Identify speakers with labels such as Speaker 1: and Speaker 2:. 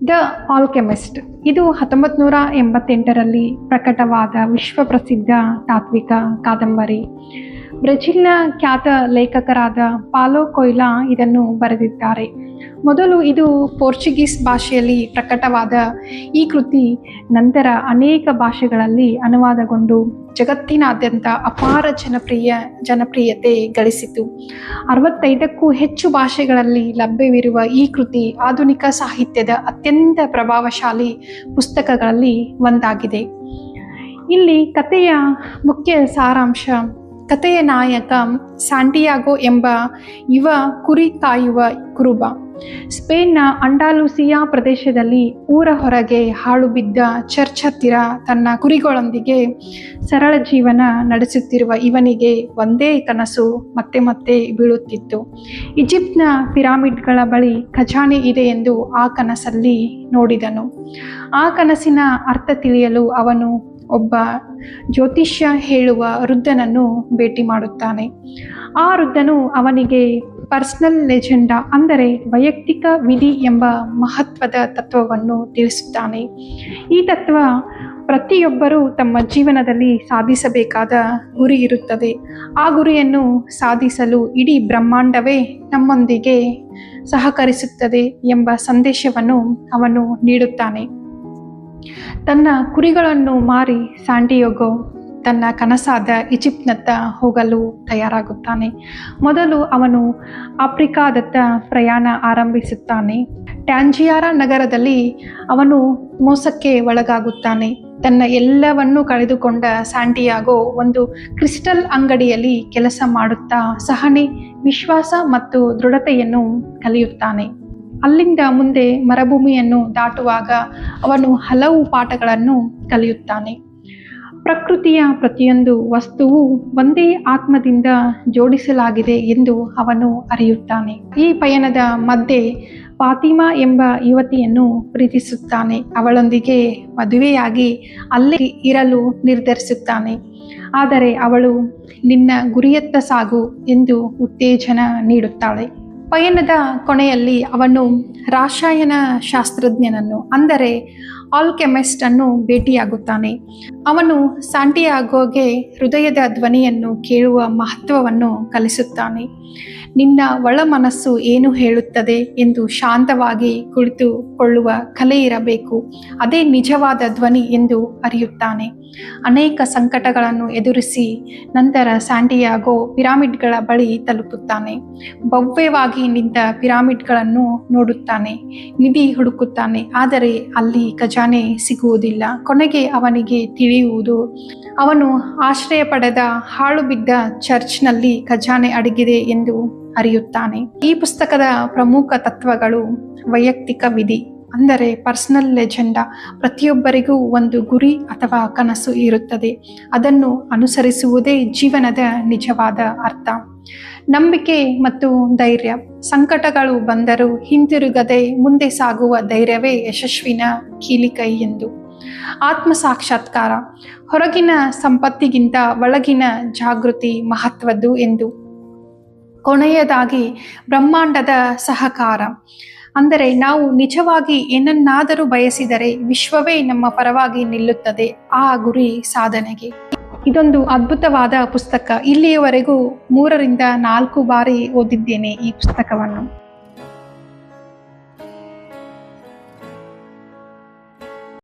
Speaker 1: The alchemist ಇದು 1988ರಲ್ಲಿ ಪ್ರಕಟವಾದ ವಿಶ್ವಪ್ರಸಿದ್ಧ ತಾತ್ವಿಕ ಕಾದಂಬರಿ. ಬ್ರೆಜಿಲ್ನ ಖ್ಯಾತ ಲೇಖಕರಾದ ಪಾಲೋ ಕೊಯ್ಲಾ ಇದನ್ನು ಬರೆದಿದ್ದಾರೆ. ಮೊದಲು ಇದು ಪೋರ್ಚುಗೀಸ್ ಭಾಷೆಯಲ್ಲಿ ಪ್ರಕಟವಾದ ಈ ಕೃತಿ ನಂತರ ಅನೇಕ ಭಾಷೆಗಳಲ್ಲಿ ಅನುವಾದಗೊಂಡು ಜಗತ್ತಿನಾದ್ಯಂತ ಅಪಾರ ಜನಪ್ರಿಯತೆ ಗಳಿಸಿತು. 65ಕ್ಕೂ ಹೆಚ್ಚು ಭಾಷೆಗಳಲ್ಲಿ ಲಭ್ಯವಿರುವ ಈ ಕೃತಿ ಆಧುನಿಕ ಸಾಹಿತ್ಯದ ಅತ್ಯಂತ ಪ್ರಭಾವಶಾಲಿ ಪುಸ್ತಕಗಳಲ್ಲಿ ಒಂದಾಗಿದೆ. ಇಲ್ಲಿ ಕಥೆಯ ಮುಖ್ಯ ಸಾರಾಂಶ, ಕಥೆಯ ನಾಯಕ ಸ್ಯಾಂಟಿಯಾಗೋ ಎಂಬ ಯುವ ಕುರಿ ಕಾಯುವ ಕುರುಬ ಸ್ಪೇನ್ನ ಅಂಡಾಲೂಸಿಯಾ ಪ್ರದೇಶದಲ್ಲಿ ಊರ ಹೊರಗೆ ಹಾಳು ಬಿದ್ದ ಚರ್ಚ್ ಹತ್ತಿರ ತನ್ನ ಕುರಿಗಳೊಂದಿಗೆ ಸರಳ ಜೀವನ ನಡೆಸುತ್ತಿರುವ ಇವನಿಗೆ ಒಂದೇ ಕನಸು ಮತ್ತೆ ಮತ್ತೆ ಬೀಳುತ್ತಿತ್ತು. ಈಜಿಪ್ಟ್ನ ಪಿರಾಮಿಡ್ಗಳ ಬಳಿ ಖಜಾನೆ ಇದೆ ಎಂದು ಆ ಕನಸಲ್ಲಿ ನೋಡಿದನು. ಆ ಕನಸಿನ ಅರ್ಥ ತಿಳಿಯಲು ಅವನು ಒಬ್ಬ ಜ್ಯೋತಿಷ್ಯ ಹೇಳುವ ವೃದ್ಧನನ್ನು ಭೇಟಿ ಮಾಡುತ್ತಾನೆ. ಆ ವೃದ್ಧನು ಅವನಿಗೆ ಪರ್ಸನಲ್ ಲೆಜೆಂಡಾ ಅಂದರೆ ವೈಯಕ್ತಿಕ ವಿಧಿ ಎಂಬ ಮಹತ್ವದ ತತ್ವವನ್ನು ತಿಳಿಸುತ್ತಾನೆ. ಈ ತತ್ವ ಪ್ರತಿಯೊಬ್ಬರೂ ತಮ್ಮ ಜೀವನದಲ್ಲಿ ಸಾಧಿಸಬೇಕಾದ ಗುರಿ ಇರುತ್ತದೆ. ಆ ಗುರಿಯನ್ನು ಸಾಧಿಸಲು ಇಡೀ ಬ್ರಹ್ಮಾಂಡವೇ ನಮ್ಮೊಂದಿಗೆ ಸಹಕರಿಸುತ್ತದೆ ಎಂಬ ಸಂದೇಶವನ್ನು ಅವನು ನೀಡುತ್ತಾನೆ. ತನ್ನ ಕುರಿಗಳನ್ನು ಮಾರಿ ಸ್ಯಾಂಟಿಯಾಗೋ ತನ್ನ ಕನಸಾದ ಈಜಿಪ್ಟ್ನತ್ತ ಹೋಗಲು ತಯಾರಾಗುತ್ತಾನೆ. ಮೊದಲು ಅವನು ಆಫ್ರಿಕಾದತ್ತ ಪ್ರಯಾಣ ಆರಂಭಿಸುತ್ತಾನೆ. ಟ್ಯಾಂಜಿಯಾರಾ ನಗರದಲ್ಲಿ ಅವನು ಮೋಸಕ್ಕೆ ಒಳಗಾಗುತ್ತಾನೆ. ತನ್ನ ಎಲ್ಲವನ್ನೂ ಕಳೆದುಕೊಂಡ ಸ್ಯಾಂಟಿಯಾಗೋ ಒಂದು ಕ್ರಿಸ್ಟಲ್ ಅಂಗಡಿಯಲ್ಲಿ ಕೆಲಸ ಮಾಡುತ್ತಾ ಸಹನೆ, ವಿಶ್ವಾಸ ಮತ್ತು ದೃಢತೆಯನ್ನು ಕಲಿಯುತ್ತಾನೆ. ಅಲ್ಲಿಂದ ಮುಂದೆ ಮರುಭೂಮಿಯನ್ನು ದಾಟುವಾಗ ಅವನು ಹಲವು ಪಾಠಗಳನ್ನು ಕಲಿಯುತ್ತಾನೆ. ಪ್ರಕೃತಿಯ ಪ್ರತಿಯೊಂದು ವಸ್ತುವು ಒಂದೇ ಆತ್ಮದಿಂದ ಜೋಡಿಸಲಾಗಿದೆ ಎಂದು ಅವನು ಅರಿಯುತ್ತಾನೆ. ಈ ಪಯಣದ ಮಧ್ಯೆ ಫಾತಿಮಾ ಎಂಬ ಯುವತಿಯನ್ನು ಪ್ರೀತಿಸುತ್ತಾನೆ. ಅವಳೊಂದಿಗೆ ಮದುವೆಯಾಗಿ ಅಲ್ಲೇ ಇರಲು ನಿರ್ಧರಿಸುತ್ತಾನೆ. ಆದರೆ ಅವಳು ನಿನ್ನ ಗುರಿಯತ್ತ ಸಾಗು ಎಂದು ಉತ್ತೇಜನ ನೀಡುತ್ತಾಳೆ. ಪಯಣದ ಕೊನೆಯಲ್ಲಿ ಅವನು ರಾಸಾಯನ ಶಾಸ್ತ್ರಜ್ಞನನ್ನು ಅಂದರೆ ಆಲ್ಕೆಮಿಸ್ಟ್ ಅನ್ನು ಭೇಟಿಯಾಗುತ್ತಾನೆ. ಅವನು ಸ್ಯಾಂಟಿಯಾಗೋಗೆ ಹೃದಯದ ಧ್ವನಿಯನ್ನು ಕೇಳುವ ಮಹತ್ವವನ್ನು ಕಲಿಸುತ್ತಾನೆ. ನಿನ್ನ ಒಳ ಮನಸ್ಸು ಏನು ಹೇಳುತ್ತದೆ ಎಂದು ಶಾಂತವಾಗಿ ಕುಳಿತುಕೊಳ್ಳುವ ಕಲೆ ಇರಬೇಕು. ಅದೇ ನಿಜವಾದ ಧ್ವನಿ ಎಂದು ಅರಿಯುತ್ತಾನೆ. ಅನೇಕ ಸಂಕಟಗಳನ್ನು ಎದುರಿಸಿ ನಂತರ ಸ್ಯಾಂಟಿಯಾಗೋ ಪಿರಾಮಿಡ್ಗಳ ಬಳಿ ತಲುಪುತ್ತಾನೆ. ಭವ್ಯವಾಗಿ ನಿಂತ ಪಿರಾಮಿಡ್ಗಳನ್ನು ನೋಡುತ್ತಾನೆ. ನಿಧಿ ಹುಡುಕುತ್ತಾನೆ. ಆದರೆ ಅಲ್ಲಿ ಖಜಾನೆ ಸಿಗುವುದಿಲ್ಲ. ಕೊನೆಗೆ ಅವನಿಗೆ ತಿಳಿಯುವುದು, ಅವನು ಆಶ್ರಯ ಪಡೆದ ಹಾಳು ಬಿದ್ದ ಚರ್ಚ್ನಲ್ಲಿ ಖಜಾನೆ ಅಡಗಿದೆ ಎಂದು ಅರಿಯುತ್ತಾನೆ. ಈ ಪುಸ್ತಕದ ಪ್ರಮುಖ ತತ್ವಗಳು: ವೈಯಕ್ತಿಕ ವಿಧಿ ಅಂದರೆ ಪರ್ಸನಲ್ ಲೆಜೆಂಡಾ. ಪ್ರತಿಯೊಬ್ಬರಿಗೂ ಒಂದು ಗುರಿ ಅಥವಾ ಕನಸು ಇರುತ್ತದೆ. ಅದನ್ನು ಅನುಸರಿಸುವುದೇ ಜೀವನದ ನಿಜವಾದ ಅರ್ಥ. ನಂಬಿಕೆ ಮತ್ತು ಧೈರ್ಯ. ಸಂಕಟಗಳು ಬಂದರೂ ಹಿಂತಿರುಗದೆ ಮುಂದೆ ಸಾಗುವ ಧೈರ್ಯವೇ ಯಶಸ್ವಿನ ಕೀಲಿಕೈ ಎಂದು. ಆತ್ಮ ಸಾಕ್ಷಾತ್ಕಾರ. ಹೊರಗಿನ ಸಂಪತ್ತಿಗಿಂತ ಒಳಗಿನ ಜಾಗೃತಿ ಮಹತ್ವದ್ದು ಎಂದು. ಕೊನೆಯದಾಗಿ ಬ್ರಹ್ಮಾಂಡದ ಸಹಕಾರ ಅಂದರೆ ನಾವು ನಿಜವಾಗಿ ಏನನ್ನಾದರೂ ಬಯಸಿದರೆ ವಿಶ್ವವೇ ನಮ್ಮ ಪರವಾಗಿ ನಿಲ್ಲುತ್ತದೆ ಆ ಗುರಿ ಸಾಧನೆಗೆ. ಇದೊಂದು ಅದ್ಭುತವಾದ ಪುಸ್ತಕ. ಇಲ್ಲಿಯವರೆಗೂ 3 ರಿಂದ 4 ಬಾರಿ ಓದಿದ್ದೇನೆ ಈ ಪುಸ್ತಕವನ್ನು.